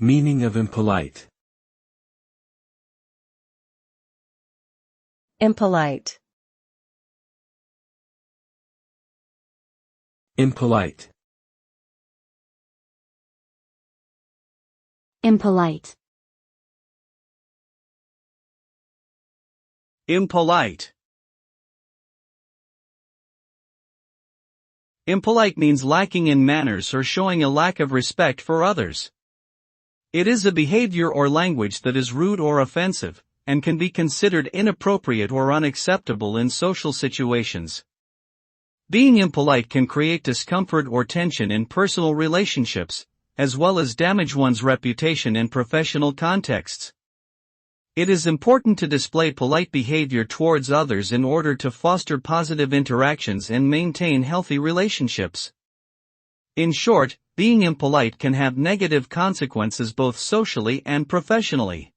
Meaning of impolite. Impolite. Impolite. Impolite. Impolite. Impolite means lacking in manners or showing a lack of respect for others. It is a behavior or language that is rude or offensive, and can be considered inappropriate or unacceptable in social situations. Being impolite can create discomfort or tension in personal relationships, as well as damage one's reputation in professional contexts. It is important to display polite behavior towards others in order to foster positive interactions and maintain healthy relationships. In short, being impolite can have negative consequences both socially and professionally.